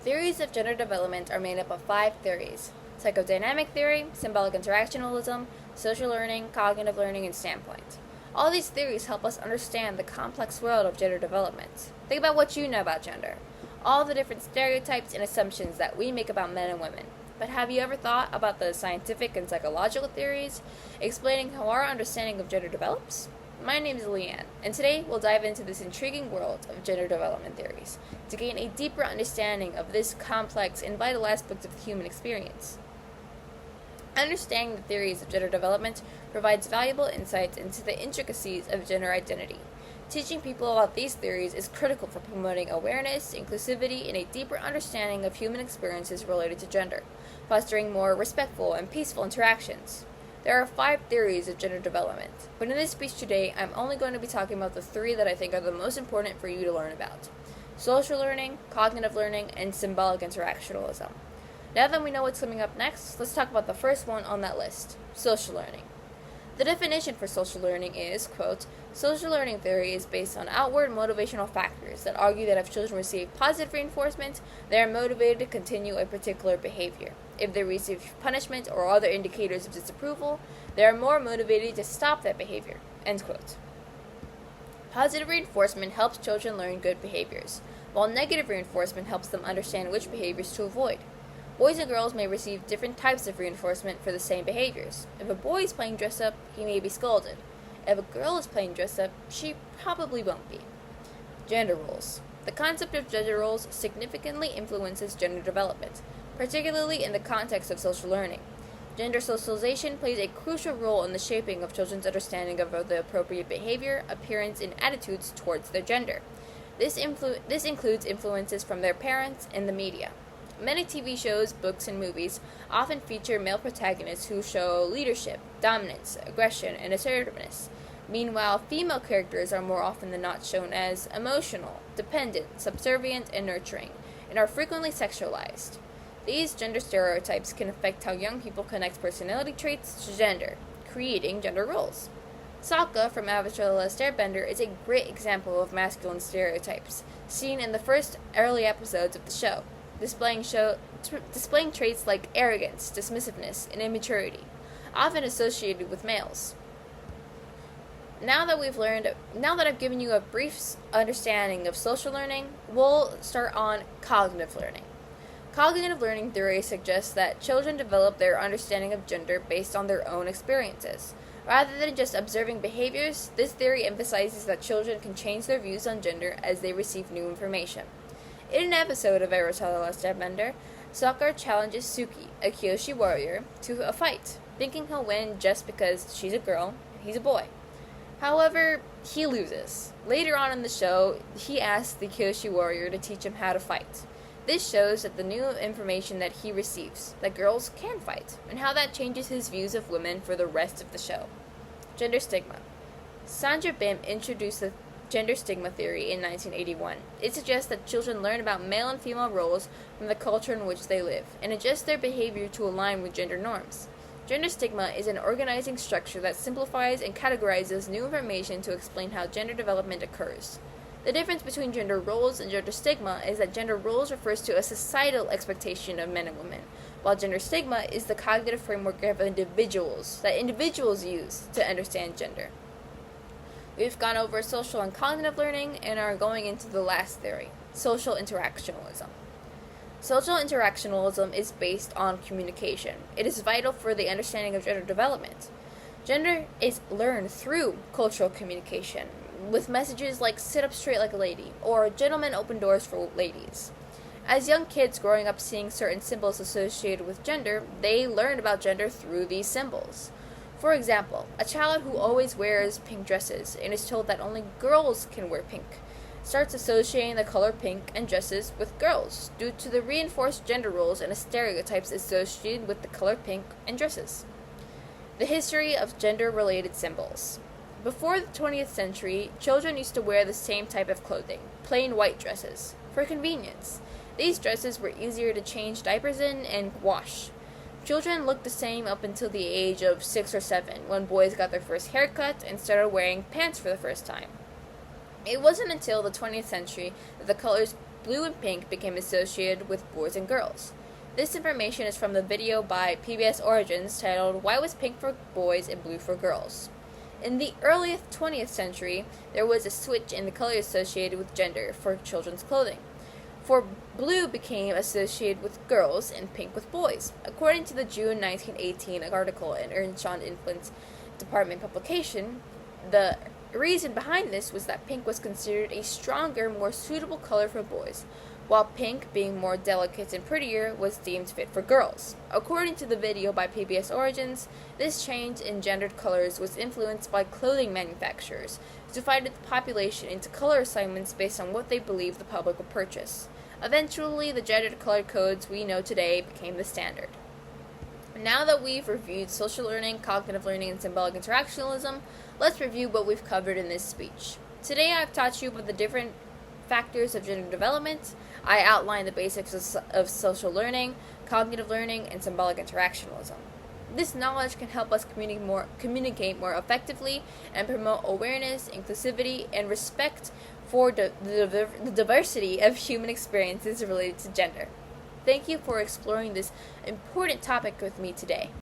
Theories of gender development are made up of 5 theories: psychodynamic theory, symbolic interactionalism, social learning, cognitive learning, and standpoint. All these theories help us understand the complex world of gender development. Think about what you know about gender, all the different stereotypes and assumptions that we make about men and women. But have you ever thought about the scientific and psychological theories explaining how our understanding of gender develops? My name is Leanne, and today we'll dive into this intriguing world of gender development theories to gain a deeper understanding of this complex and vital aspect of the human experience. Understanding the theories of gender development provides valuable insights into the intricacies of gender identity. Teaching people about these theories is critical for promoting awareness, inclusivity, and a deeper understanding of human experiences related to gender, fostering more respectful and peaceful interactions. There are 5 theories of gender development, but in this speech today, I'm only going to be talking about the 3 that I think are the most important for you to learn about: social learning, cognitive learning, and symbolic interactionalism. Now that we know what's coming up next, let's talk about the first one on that list: social learning. The definition for social learning is, quote, social learning theory is based on outward motivational factors that argue that if children receive positive reinforcement, they are motivated to continue a particular behavior. If they receive punishment or other indicators of disapproval, they are more motivated to stop that behavior, end quote. Positive reinforcement helps children learn good behaviors, while negative reinforcement helps them understand which behaviors to avoid. Boys and girls may receive different types of reinforcement for the same behaviors. If a boy is playing dress-up, he may be scolded. If a girl is playing dress-up, she probably won't be. Gender roles. The concept of gender roles significantly influences gender development, particularly in the context of social learning. Gender socialization plays a crucial role in the shaping of children's understanding of the appropriate behavior, appearance, and attitudes towards their gender. This includes influences from their parents and the media. Many TV shows, books, and movies often feature male protagonists who show leadership, dominance, aggression, and assertiveness. Meanwhile, female characters are more often than not shown as emotional, dependent, subservient, and nurturing, and are frequently sexualized. These gender stereotypes can affect how young people connect personality traits to gender, creating gender roles. Sokka from Avatar: The Last Airbender is a great example of masculine stereotypes, seen in the first early episodes of the show. Displaying traits like arrogance, dismissiveness, and immaturity, often associated with males. Now that I've given you a brief understanding of social learning, we'll start on cognitive learning. Cognitive learning theory suggests that children develop their understanding of gender based on their own experiences. Rather than just observing behaviors, this theory emphasizes that children can change their views on gender as they receive new information. In an episode of Avatar: The Last Airbender, Sokka challenges Suki, a Kyoshi warrior, to a fight, thinking he'll win just because she's a girl and he's a boy. However, he loses. Later on in the show, he asks the Kyoshi warrior to teach him how to fight. This shows that the new information that he receives, that girls can fight, and how that changes his views of women for the rest of the show. Gender stigma. Sandra Bim introduced the gender stigma theory in 1981. It suggests that children learn about male and female roles from the culture in which they live, and adjust their behavior to align with gender norms. Gender stigma is an organizing structure that simplifies and categorizes new information to explain how gender development occurs. The difference between gender roles and gender stigma is that gender roles refers to a societal expectation of men and women, while gender stigma is the cognitive framework of individuals that individuals use to understand gender. We've gone over social and cognitive learning and are going into the last theory, social interactionalism. Social interactionalism is based on communication. It is vital for the understanding of gender development. Gender is learned through cultural communication, with messages like "sit up straight like a lady" or "gentlemen open doors for ladies." As young kids growing up seeing certain symbols associated with gender, they learn about gender through these symbols. For example, a child who always wears pink dresses and is told that only girls can wear pink starts associating the color pink and dresses with girls due to the reinforced gender roles and stereotypes associated with the color pink and dresses. The history of gender-related symbols. Before the 20th century, children used to wear the same type of clothing, plain white dresses, for convenience. These dresses were easier to change diapers in and wash. Children looked the same up until the age of 6 or 7, when boys got their first haircut and started wearing pants for the first time. It wasn't until the 20th century that the colors blue and pink became associated with boys and girls. This information is from the video by PBS Origins titled Why Was Pink for Boys and Blue for Girls? In the early 20th century, there was a switch in the color associated with gender for children's clothing. For blue became associated with girls and pink with boys. According to the June 1918 article in Ernst John Influence Department publication, the reason behind this was that pink was considered a stronger, more suitable color for boys, while pink, being more delicate and prettier, was deemed fit for girls. According to the video by PBS Origins, this change in gendered colors was influenced by clothing manufacturers, who divided the population into color assignments based on what they believed the public would purchase. Eventually, the gendered color codes we know today became the standard. Now that we've reviewed social learning, cognitive learning, and symbolic interactionalism, let's review what we've covered in this speech. Today I've taught you about the different factors of gender development. I outlined the basics of social learning, cognitive learning, and symbolic interactionalism. This knowledge can help us communicate more effectively and promote awareness, inclusivity, and respect for the diversity of human experiences related to gender. Thank you for exploring this important topic with me today.